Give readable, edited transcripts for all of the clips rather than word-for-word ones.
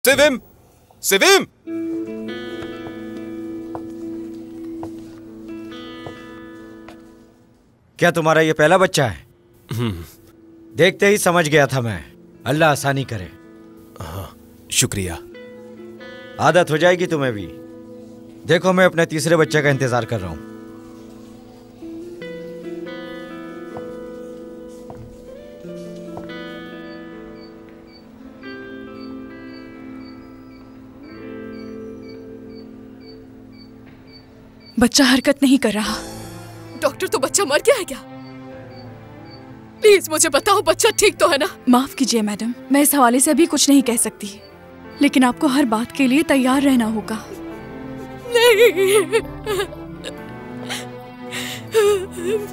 सिविम, सिविम! क्या तुम्हारा ये पहला बच्चा है? देखते ही समझ गया था मैं। अल्लाह आसानी करे। हाँ, शुक्रिया। आदत हो जाएगी तुम्हें भी। देखो मैं अपने तीसरे बच्चे का इंतजार कर रहा हूं। बच्चा हरकत नहीं कर रहा। डॉक्टर, तो बच्चा मर गया है क्या? प्लीज मुझे बताओ, बच्चा ठीक तो है ना? माफ कीजिए मैडम, मैं इस हवाले से अभी कुछ नहीं कह सकती, लेकिन आपको हर बात के लिए तैयार रहना होगा। नहीं,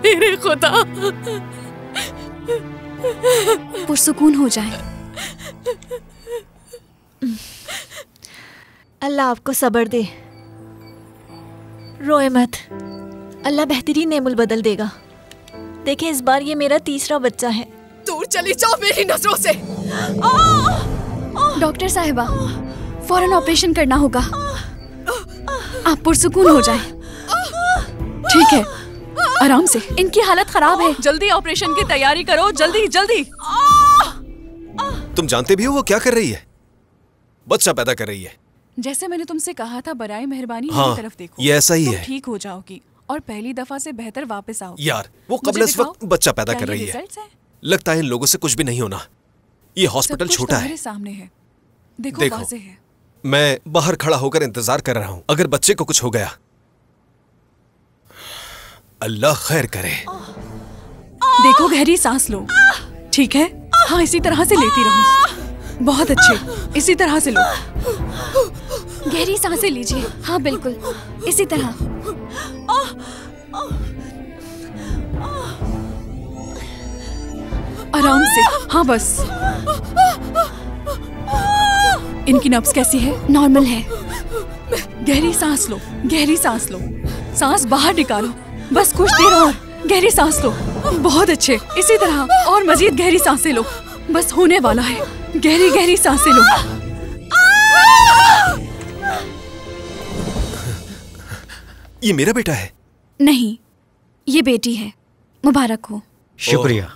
मेरे खुदा। पुरसुकून हो जाए। अल्लाह आपको सब्र दे। रोए मत, अल्लाह बेहतरीन नेमुल बदल देगा। देखें, इस बार ये मेरा तीसरा बच्चा है। दूर चली जाओ मेरी नजरों से। डॉक्टर साहिबा, फौरन ऑपरेशन करना होगा। आप पुरसुकून हो जाएं। ठीक है, आराम से। इनकी हालत खराब है। जल्दी ऑपरेशन की तैयारी करो, जल्दी जल्दी। तुम जानते भी हो वो क्या कर रही है? बच्चा पैदा कर रही है। जैसे मैंने तुमसे कहा था, बराए मेहरबानी हाँ, मेरी तरफ देखो। ये ऐसा ही है। ठीक हो जाओगी और पहली दफा से बेहतर वापस आओगी। यार, वो कबल इस वक्त बच्चा पैदा कर रही है। लगता है इन लोगों से कुछ भी नहीं होना। ये हॉस्पिटल छोटा है। सामने है, देखो वाज़ेह है। मैं बाहर खड़ा होकर इंतजार कर रहा हूँ। अगर बच्चे को कुछ हो गया, अल्लाह खैर करे। देखो, गहरी सांस लो। ठीक है? हाँ, इसी तरह से लेती रहो। बहुत अच्छे, इसी तरह से लो। गहरी सांसें लीजिए। हाँ बिल्कुल, इसी तरह। आराम से। हाँ बस। इनकी नब्ज कैसी है? नॉर्मल है। गहरी सांस लो, गहरी सांस लो। सांस बाहर निकालो। बस कुछ देर और। गहरी सांस लो। बहुत अच्छे, इसी तरह। और मजीद गहरी सांसें लो। बस होने वाला है। गहरी गहरी सांसें लो। ये मेरा बेटा है? नहीं, ये बेटी है। मुबारक हो। शुक्रिया।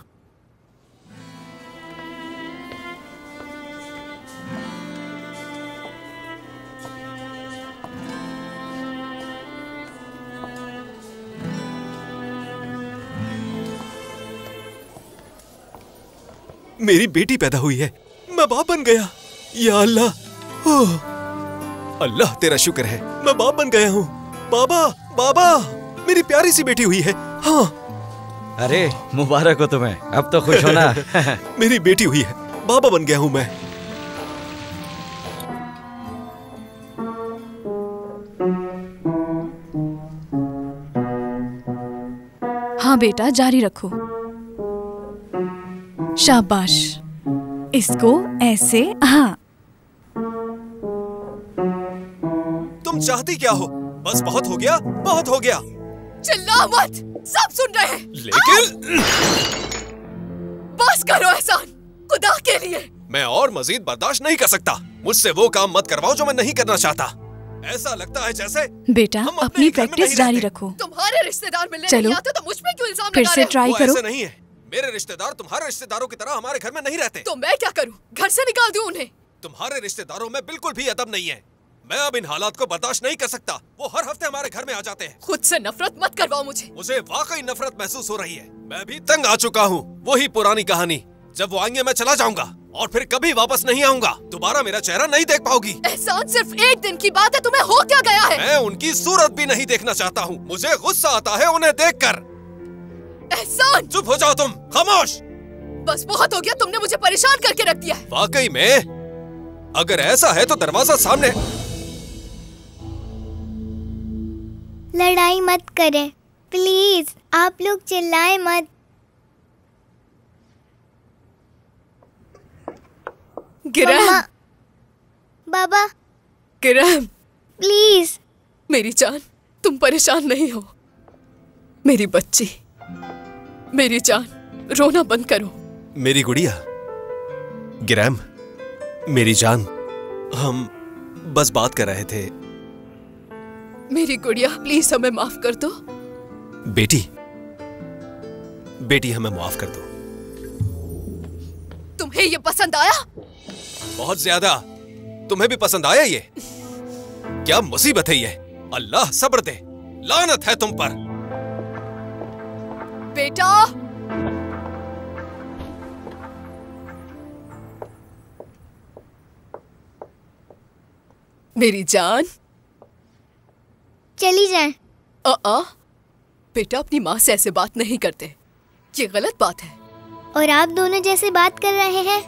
मेरी बेटी पैदा हुई है। मैं बाप बन गया। या अल्लाह, ओह अल्लाह तेरा शुक्र है, मैं बाप बन गया हूँ। बाबा, बाबा, मेरी प्यारी सी बेटी हुई है। हाँ। अरे मुबारक हो तुम्हें, अब तो खुश हो ना। मेरी बेटी हुई है, बाबा बन गया हूँ मैं। हाँ बेटा, जारी रखो। शाबाश। इसको ऐसे। हाँ। तुम चाहती क्या हो? बस बहुत हो गया, बहुत हो गया। चिल्ला मत, सब सुन रहे हैं। लेकिन बस करो एहसान, खुदा के लिए। मैं और मजीद बर्दाश्त नहीं कर सकता। मुझसे वो काम मत करवाओ जो मैं नहीं करना चाहता। ऐसा लगता है जैसे बेटा अपनी प्रैक्टिस जारी रखो। तुम्हारे रिश्तेदार मिलने चलो, नहीं आते तो मुझ पे क्यों इल्जाम लगा फिर रहे से हो? ट्राई करो। ऐसा नहीं है। मेरे रिश्तेदार तुम्हारे रिश्तेदारों की तरह हमारे घर में नहीं रहते। तो मैं क्या करूं? घर से निकाल दूं उन्हें? तुम्हारे रिश्तेदारों में बिल्कुल भी अदब नहीं है। मैं अब इन हालात को बर्दाश्त नहीं कर सकता। वो हर हफ्ते हमारे घर में आ जाते हैं। खुद से नफरत मत करवाओ मुझे। मुझे वाकई नफरत महसूस हो रही है। मैं भी तंग आ चुका हूँ। वही पुरानी कहानी। जब वो आएंगे मैं चला जाऊंगा और फिर कभी वापस नहीं आऊंगा। दोबारा मेरा चेहरा नहीं देख पाओगी। एहसान, सिर्फ एक दिन की बात है, तुम्हें हो क्या गया है? मैं उनकी सूरत भी नहीं देखना चाहता हूँ। मुझे गुस्सा आता है उन्हें देखकर। एहसान, चुप हो जाओ तुम, खामोश। बस बहुत हो गया, तुमने मुझे परेशान करके रख दिया है। वाकई में? अगर ऐसा है तो दरवाजा सामने। लड़ाई मत करें प्लीज, आप लोग चिल्लाएं मत। गिरहम, बाबा, गिरहम, प्लीज। मेरी जान, तुम परेशान नहीं हो। मेरी बच्ची, मेरी जान, रोना बंद करो। मेरी गुड़िया, गिरहम, मेरी जान, हम बस बात कर रहे थे। मेरी गुड़िया, प्लीज हमें माफ कर दो। बेटी, बेटी हमें माफ कर दो। तुम्हें ये पसंद आया? बहुत ज्यादा। तुम्हें भी पसंद आया ये? क्या मुसीबत है ये? अल्लाह सब्र दे। लानत है तुम पर। बेटा, मेरी जान। चली जाए। बेटा, अपनी माँ से ऐसे बात नहीं करते, ये गलत बात है। और आप दोनों जैसे बात कर रहे हैं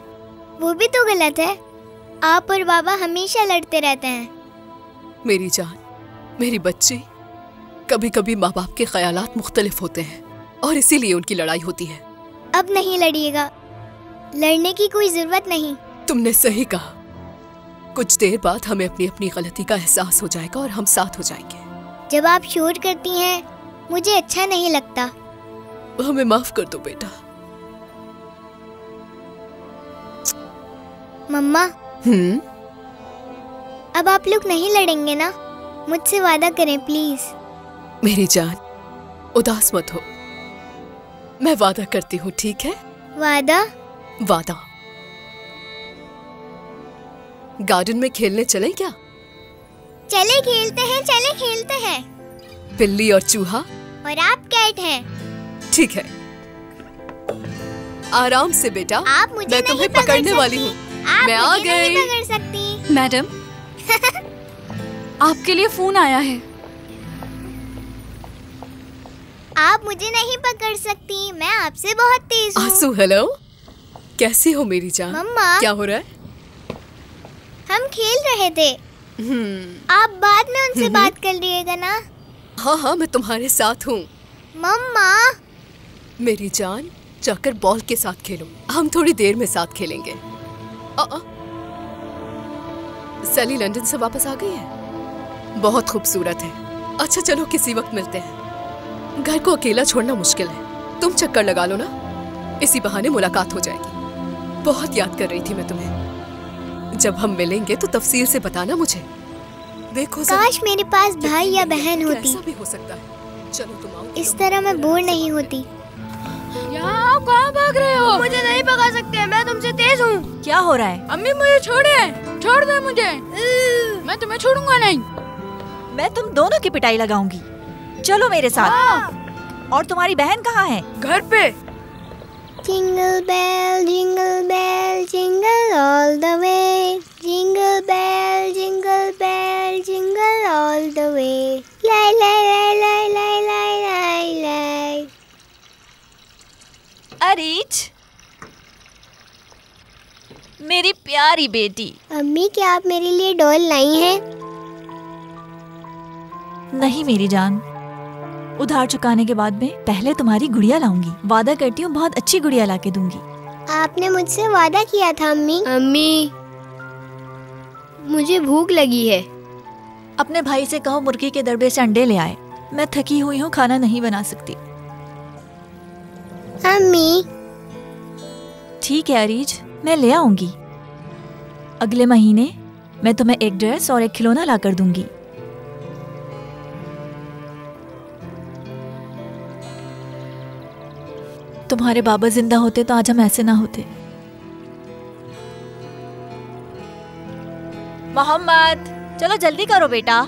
वो भी तो गलत है। आप और बाबा हमेशा लड़ते रहते हैं। मेरी जान, मेरी बच्ची, कभी कभी माँ बाप के ख्यालात मुख्तलिफ होते हैं और इसीलिए उनकी लड़ाई होती है। अब नहीं लड़िएगा, लड़ने की कोई जरूरत नहीं। तुमने सही कहा। कुछ देर बाद हमें अपनी अपनी गलती का एहसास हो जाएगा और हम साथ हो जाएंगे। जब आप शोर करती हैं मुझे अच्छा नहीं लगता। हमें माफ कर दो बेटा। मम्मा, अब आप लोग नहीं लड़ेंगे ना? मुझसे वादा करें प्लीज। मेरी जान, उदास मत हो। मैं वादा करती हूँ, ठीक है? वादा? वादा। गार्डन में खेलने चलें क्या? चले खेलते हैं, चले खेलते हैं। बिल्ली और चूहा और आप कैट हैं। ठीक है। आराम से बेटा, आप मुझे मैं नहीं तुम्हें पकड़ पकड़ने सकती। वाली हूँ। आप मैं आ मुझे नहीं गई। पकड़ सकती। मैडम, आपके लिए फोन आया है। आप मुझे नहीं पकड़ सकती, मैं आपसे बहुत तेज हूँ। आंसू, हेलो, कैसी हो मेरी जान? मम्मा, क्या हो रहा है? हम खेल रहे थे। आप बाद में उनसे बात कर लीजिएगा ना? हाँ हाँ, मैं तुम्हारे साथ हूँ। मम्मा, मेरी जान, जाकर बॉल के साथ खेलो। हम थोड़ी देर में साथ खेलेंगे। सैली लंदन से वापस आ गई है? बहुत खूबसूरत है। अच्छा चलो, किसी वक्त मिलते हैं। घर को अकेला छोड़ना मुश्किल है। तुम चक्कर लगा लो ना, इसी बहाने मुलाकात हो जाएगी। बहुत याद कर रही थी मैं तुम्हें। जब हम मिलेंगे तो तफसील से बताना मुझे। देखो काश मेरे पास भाई या बहन होती। ऐसा भी हो सकता है। चलो तुम आओ। इस तरह मैं बोर नहीं होती। यहाँ कहाँ भाग रहे हो? मुझे नहीं पकड़ सकते, मैं तुमसे तेज हूँ। क्या हो रहा है? अम्मी मुझे छोड़े, छोड़ दे मुझे। मैं तुम्हें छोड़ूंगा नहीं। मैं तुम दोनों की पिटाई लगाऊंगी। चलो मेरे साथ। और तुम्हारी बहन कहाँ है? घर पे। Jingle bell jingle all the way. Jingle bell jingle all the way. लाई लाई लाई लाई लाई लाई लाई लाई। अरीज, मेरी प्यारी बेटी। अम्मी, क्या आप मेरे लिए डॉल लाई हैं? नहीं मेरी जान, उधार चुकाने के बाद में पहले तुम्हारी गुड़िया लाऊंगी। वादा करती हूँ बहुत अच्छी गुड़िया लाके दूंगी। आपने मुझसे वादा किया था अम्मी। अम्मी, मुझे भूख लगी है। अपने भाई से कहो मुर्गी के दड़बे से अंडे ले आए। मैं थकी हुई हूँ, खाना नहीं बना सकती। अम्मी, ठीक है अरीज, मैं ले आऊंगी। अगले महीने मैं तुम्हें एक ड्रेस और एक खिलौना ला कर दूंगी। तुम्हारे बाबा जिंदा होते तो आज हम ऐसे ना होते। मोहम्मद, चलो जल्दी करो बेटा।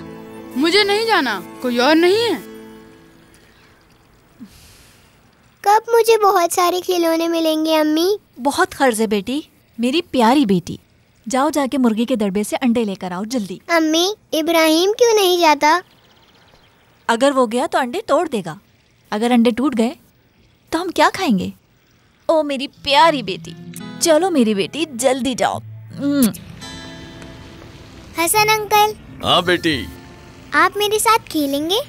मुझे नहीं जाना, कोई और नहीं है? कब मुझे बहुत सारे खिलौने मिलेंगे अम्मी? बहुत खर्च है बेटी, मेरी प्यारी बेटी। जाओ जाके मुर्गी के दड़बे से अंडे लेकर आओ जल्दी। अम्मी, इब्राहिम क्यों नहीं जाता? अगर वो गया तो अंडे तोड़ देगा। अगर अंडे टूट गए तो हम क्या खाएंगे? ओ मेरी प्यारी बेटी, चलो मेरी बेटी जल्दी जाओ। हसन अंकल। हाँ बेटी। आप मेरे साथ खेलेंगे?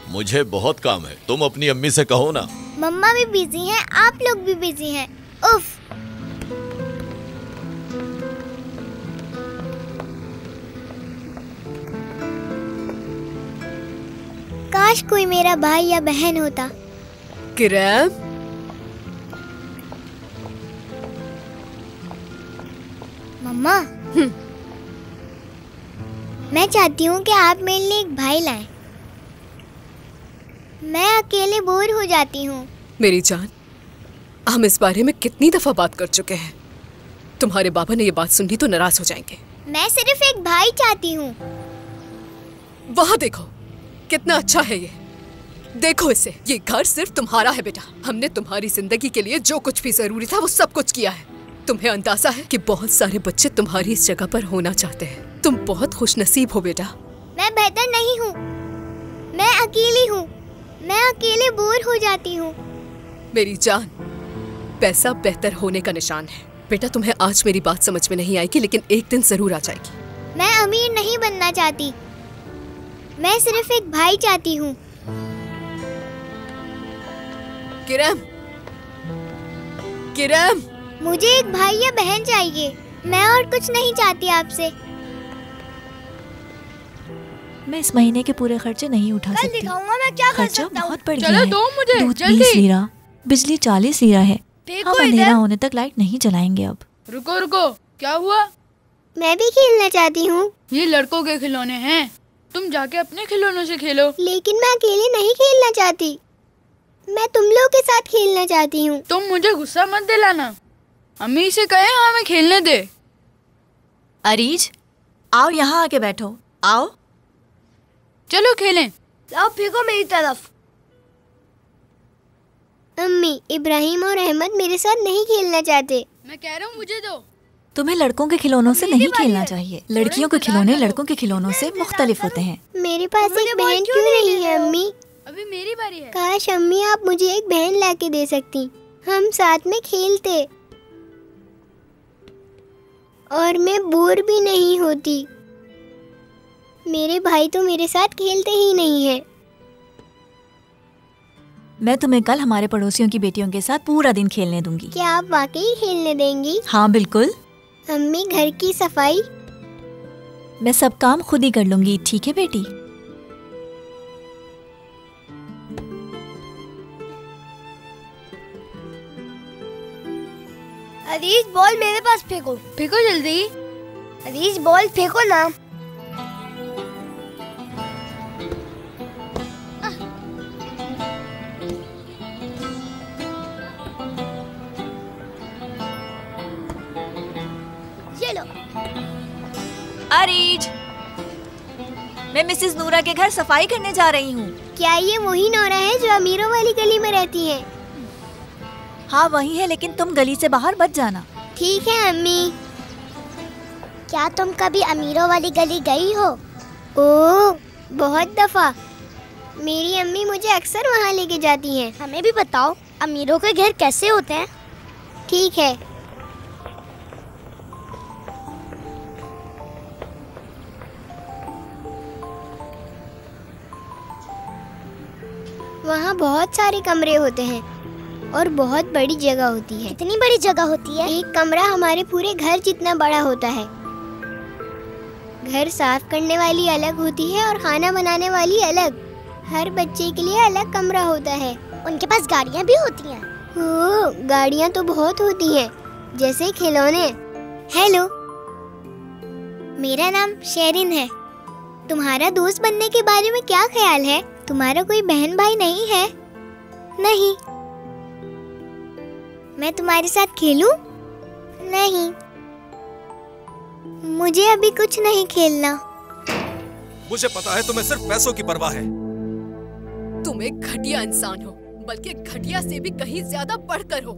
मुझे बहुत काम है, तुम अपनी अम्मी से कहो ना। मम्मा भी बिजी हैं, आप लोग भी बिजी हैं। उफ। काश कोई मेरा भाई या बहन होता। किरम, मम्मा, मैं चाहती हूँ कि आप मेरे लिए एक भाई लाएं। मैं अकेले बोर हो जाती हूँ। मेरी जान, हम इस बारे में कितनी दफा बात कर चुके हैं। तुम्हारे बाबा ने ये बात सुन ली तो नाराज हो जाएंगे। मैं सिर्फ एक भाई चाहती हूँ। वहाँ देखो कितना अच्छा है ये। देखो इसे, ये घर सिर्फ तुम्हारा है बेटा। हमने तुम्हारी जिंदगी के लिए जो कुछ भी जरूरी था वो सब कुछ किया है। तुम्हें अंदाजा है कि बहुत सारे बच्चे तुम्हारी इस जगह पर होना चाहते हैं। तुम बहुत खुशनसीब हो बेटा। मैं बेहतर नहीं हूँ, मैं अकेली हूँ। मैं अकेले बोर हो जाती हूँ। मेरी जान, पैसा बेहतर होने का निशान है बेटा। तुम्हें आज मेरी बात समझ में नहीं आएगी, लेकिन एक दिन जरूर आ जाएगी। मैं अमीर नहीं बनना चाहती, मैं सिर्फ एक भाई चाहती हूँ। किरम, किरम, मुझे एक भाई या बहन चाहिए। मैं और कुछ नहीं चाहती आपसे। मैं इस महीने के पूरे खर्चे नहीं उठा कल सकती। दिखाऊंगा मैं क्या कर खर्चा सकता हूँ। बहुत बढ़ चलो गया है। दो मुझे, दूध जल्दी। 20 लीरा, बिजली 40 लीरा है। देखो हम इधर। अंधेरा होने तक लाइट नहीं जलाएंगे अब। रुको रुको, क्या हुआ? मैं भी खेलना चाहती हूँ। ये लड़कों के खिलौने हैं, तुम जाके अपने खिलौनों से खेलो। लेकिन मैं अकेले नहीं खेलना चाहती, मैं तुम लोग के साथ खेलना चाहती हूँ। तुम मुझे गुस्सा मत दिलाना। अम्मी से कहे हमें खेलने दे। अरीज, आओ यहाँ आके बैठो। आओ। चलो खेलें। लाओ फेंको मेरी तरफ। अम्मी, इब्राहिम और अहमद मेरे साथ नहीं खेलना चाहते। मैं कह रहा हूँ मुझे दो। तुम्हें लड़कों के खिलौनों से नहीं खेलना चाहिए। लड़कियों के खिलौने लड़कों के खिलौनों से मुख्तलिफ होते हैं। मेरे पास एक बहन क्यों नहीं है अम्मी? अभी मेरी बारी है। काश अम्मी आप मुझे एक बहन लाके दे सकती, हम साथ में खेलते और मैं बोर भी नहीं होती। मेरे भाई तो मेरे साथ खेलते ही नहीं है। मैं तुम्हें कल हमारे पड़ोसियों की बेटियों के साथ पूरा दिन खेलने दूंगी। क्या आप वाकई खेलने देंगी? हाँ बिल्कुल। अम्मी, घर की सफाई? मैं सब काम खुद ही कर लूंगी, ठीक है बेटी? अरीज, बॉल मेरे पास फेंको। फेंको जल्दी। अरीज, बॉल फेंको ना। चलो। अरीज, मैं मिसेस नूरा के घर सफाई करने जा रही हूँ। क्या ये वही नोरा है जो अमीरों वाली गली में रहती है? हाँ वही है, लेकिन तुम गली से बाहर मत जाना। ठीक है अम्मी। क्या तुम कभी अमीरों वाली गली गई हो? ओह, बहुत दफा। मेरी अम्मी मुझे अक्सर वहाँ लेके जाती हैं। हमें भी बताओ, अमीरों के घर कैसे होते हैं? ठीक है। वहाँ बहुत सारे कमरे होते हैं और बहुत बड़ी जगह होती है। कितनी बड़ी जगह होती है? एक कमरा हमारे पूरे घर जितना बड़ा होता है। घर साफ करने वाली अलग होती है और खाना बनाने वाली अलग। हर बच्चे के लिए अलग कमरा होता है। उनके पास गाड़ियाँ भी होती हैं। ओह, गाड़ियाँ तो बहुत होती हैं, जैसे खिलौने। हेलो, मेरा नाम शेरिन है। तुम्हारा दोस्त बनने के बारे में क्या ख्याल है? तुम्हारा कोई बहन भाई नहीं है? नहीं। मैं तुम्हारे साथ खेलूं? नहीं, मुझे अभी कुछ नहीं खेलना। मुझे पता है तुम्हें सिर्फ पैसों की परवाह है। तुम एक घटिया इंसान हो, बल्कि घटिया से भी कहीं ज्यादा बढ़कर हो।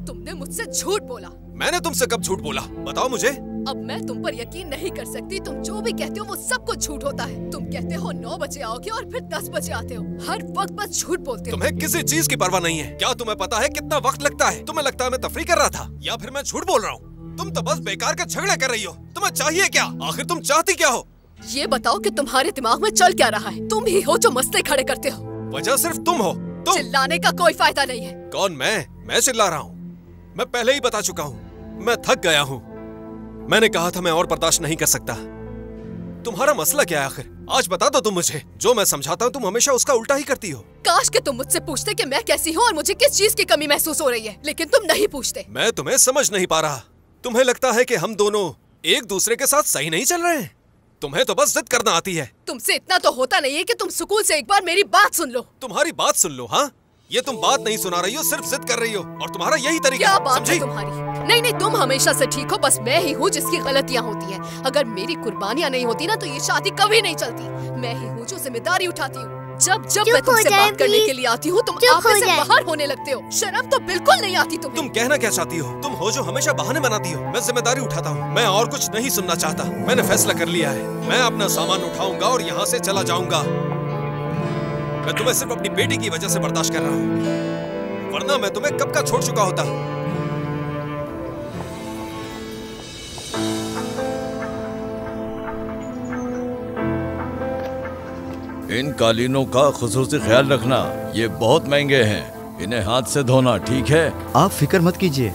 तुमने मुझसे झूठ बोला। मैंने तुमसे कब झूठ बोला? बताओ मुझे। अब मैं तुम पर यकीन नहीं कर सकती। तुम जो भी कहते हो वो सब कुछ झूठ होता है। तुम कहते हो 9 बजे आओगे और फिर 10 बजे आते हो। हर वक्त बस झूठ बोलते हो। तुम्हें किसी चीज की परवाह नहीं है। क्या तुम्हें पता है कितना वक्त लगता है? तुम्हें लगता है मैं तफरी कर रहा था, या फिर मैं झूठ बोल रहा हूँ? तुम तो बस बेकार के झगड़े कर रही हो। तुम्हें चाहिए क्या? आखिर तुम चाहती क्या हो? ये बताओ कि तुम्हारे दिमाग में चल क्या रहा है? तुम ही हो जो मसले खड़े करते हो। वजह सिर्फ तुम हो। तुम। चिल्लाने का कोई फायदा नहीं है। कौन? मैं चिल्ला रहा हूँ? मैं पहले ही बता चुका हूँ, मैं थक गया हूँ। मैंने कहा था मैं और बर्दाश्त नहीं कर सकता। तुम्हारा मसला क्या है आखिर? आज बता दो तुम मुझे। जो मैं समझाता हूँ तुम हमेशा उसका उल्टा ही करती हो। काश कि तुम मुझसे पूछते कि मैं कैसी हूँ और मुझे किस चीज की कमी महसूस हो रही है, लेकिन तुम नहीं पूछते। मैं तुम्हें समझ नहीं पा रहा। तुम्हें लगता है कि हम दोनों एक दूसरे के साथ सही नहीं चल रहे हैं? तुम्हें तो बस जिद करना आती है। तुमसे इतना तो होता नहीं है कि तुम सुकून से एक बार मेरी बात सुन लो। तुम्हारी बात सुन लो। हाँ, ये तुम बात नहीं सुना रही हो, सिर्फ जिद कर रही हो, और तुम्हारा यही तरीका। क्या बात है समझी? तुम्हारी? नहीं, तुम हमेशा से ठीक हो, बस मैं ही हूँ जिसकी गलतियाँ होती हैं। अगर मेरी कुर्बानियाँ नहीं होती ना तो ये शादी कभी नहीं चलती। मैं ही हूँ जो जिम्मेदारी उठाती हूँ। जब मैं तुमसे बात करने के लिए आती हूँ तुम आप में से बाहर होने लगते हो। शर्म तो बिल्कुल नहीं आती तुम्हें। तुम कहना क्या चाहती हो? तुम हो जो हमेशा बहाने बनाती हो। मैं जिम्मेदारी उठाता हूँ, मैं और कुछ नहीं सुनना चाहता। मैंने फैसला कर लिया है, मैं अपना सामान उठाऊंगा और यहाँ से चला जाऊंगा। मैं तुम्हें सिर्फ अपनी बेटी की वजह से बर्दाश्त कर रहा हूँ, वरना मैं तुम्हें कब का छोड़ चुका होता। इन कालीनों का खुसूसी ख्याल रखना, ये बहुत महंगे हैं। इन्हें हाथ से धोना, ठीक है? आप फिक्र मत कीजिए।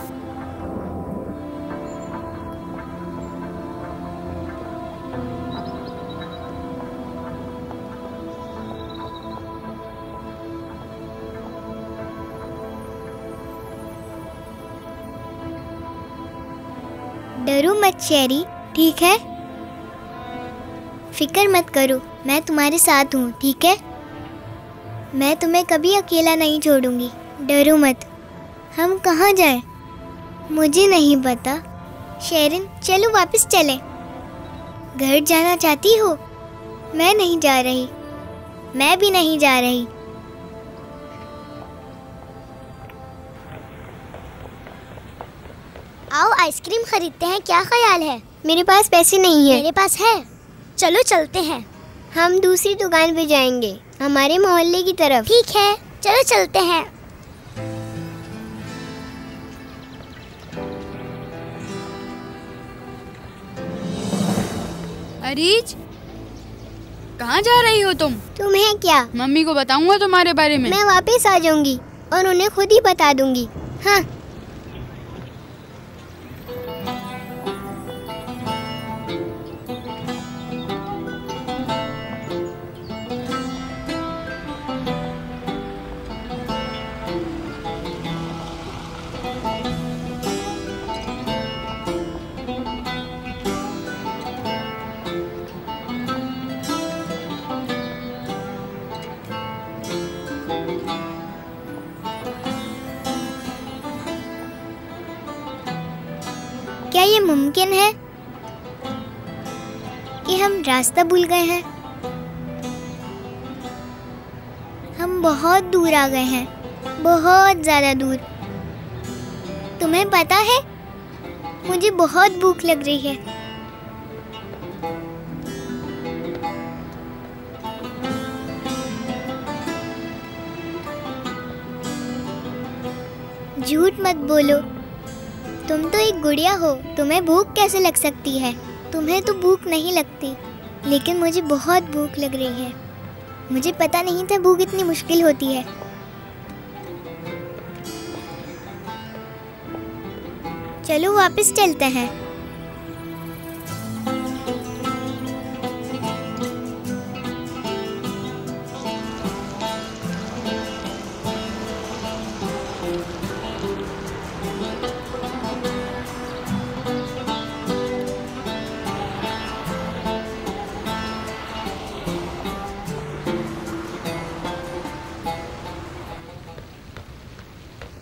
डरो मत शेरी, ठीक है? फिक्र मत करो, मैं तुम्हारे साथ हूँ, ठीक है? मैं तुम्हें कभी अकेला नहीं छोड़ूंगी, डरो मत। हम कहाँ जाएं? मुझे नहीं पता। शेरिन, चलो वापस चलें। घर जाना चाहती हो? मैं नहीं जा रही, मैं भी नहीं जा रही। आओ आइसक्रीम खरीदते हैं, क्या ख्याल है? मेरे पास पैसे नहीं है। मेरे पास है, चलो चलते हैं। हम दूसरी दुकान पे जाएंगे, हमारे मोहल्ले की तरफ। ठीक है, चलो चलते हैं। अरीज, कहाँ जा रही हो तुम? तुम्हें क्या? मम्मी को बताऊंगा तुम्हारे बारे में। मैं वापस आ जाऊंगी और उन्हें खुद ही बता दूंगी। हाँ। क्या ये मुमकिन है कि हम रास्ता भूल गए हैं? हम बहुत दूर आ गए हैं, बहुत ज्यादा दूर। तुम्हें पता है, मुझे बहुत भूख लग रही है। झूठ मत बोलो, तुम तो एक गुड़िया हो, तुम्हें भूख कैसे लग सकती है? तुम्हें तो भूख नहीं लगती, लेकिन मुझे बहुत भूख लग रही है। मुझे पता नहीं था भूख इतनी मुश्किल होती है। चलो वापस चलते हैं।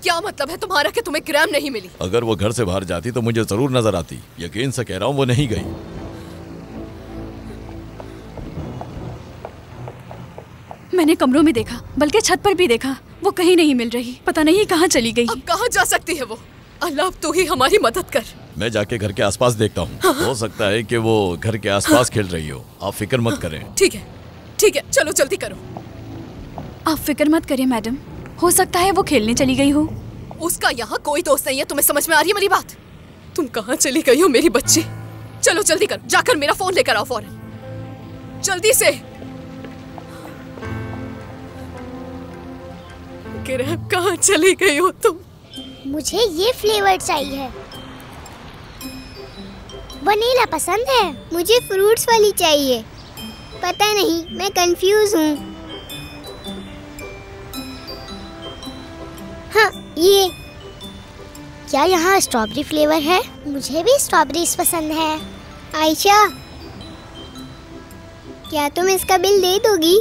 क्या मतलब है तुम्हारा कि तुम्हें ग्राम नहीं मिली? अगर वो घर से बाहर जाती तो मुझे जरूर नजर आती। यकीन से कह रहा हूँ, वो नहीं गई। मैंने कमरों में देखा, बल्कि छत पर भी देखा, वो कहीं नहीं मिल रही। पता नहीं कहाँ चली गई। अब कहाँ जा सकती है वो? अल्लाह, तू ही हमारी मदद कर। मैं जाके घर के आसपास देखता हूँ। हो सकता है कि वो घर के आसपास खेल रही हो। आप फिक्र मत करें। ठीक है, ठीक है, चलो जल्दी करो। आप फिक्र मत करिए मैडम, हो सकता है वो खेलने चली गई हो। उसका यहाँ कोई दोस्त नहीं है। तुम्हें समझ में आ रही है मेरी बात? तुम कहाँ चली गई हो मेरी बच्ची? चलो जल्दी कर, जाकर मेरा फोन लेकर आओ फौरन, जल्दी से। ग्रैब, कहाँ चली गई हो तुम? मुझे ये फ्लेवर चाहिए। वनीला पसंद है। मुझे फ्रूट्स वाली चाहिए। पता नहीं, मैं कंफ्यूज हूँ। हाँ, ये क्या यहाँ स्ट्रॉबेरी फ्लेवर है? मुझे भी स्ट्रॉबेरीज पसंद है। आयशा, क्या तुम इसका बिल दे दोगी?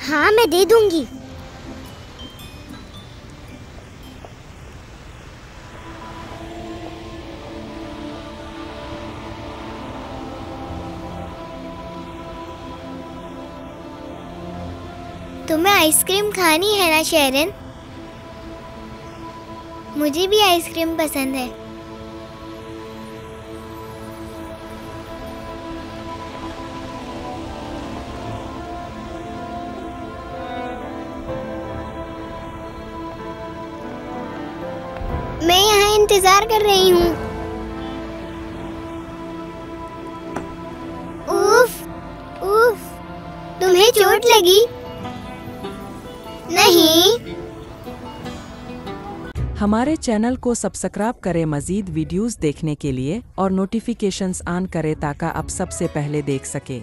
हाँ मैं दे दूंगी। तुम्हें आइसक्रीम खानी है ना शेरन? मुझे भी आइसक्रीम पसंद है। मैं यहाँ इंतजार कर रही हूँ। उफ, उफ, तुम्हें चोट लगी? नहीं। हमारे चैनल को सब्सक्राइब करें मजीद वीडियोस देखने के लिए और नोटिफिकेशंस ऑन करें ताकि आप सबसे पहले देख सकें।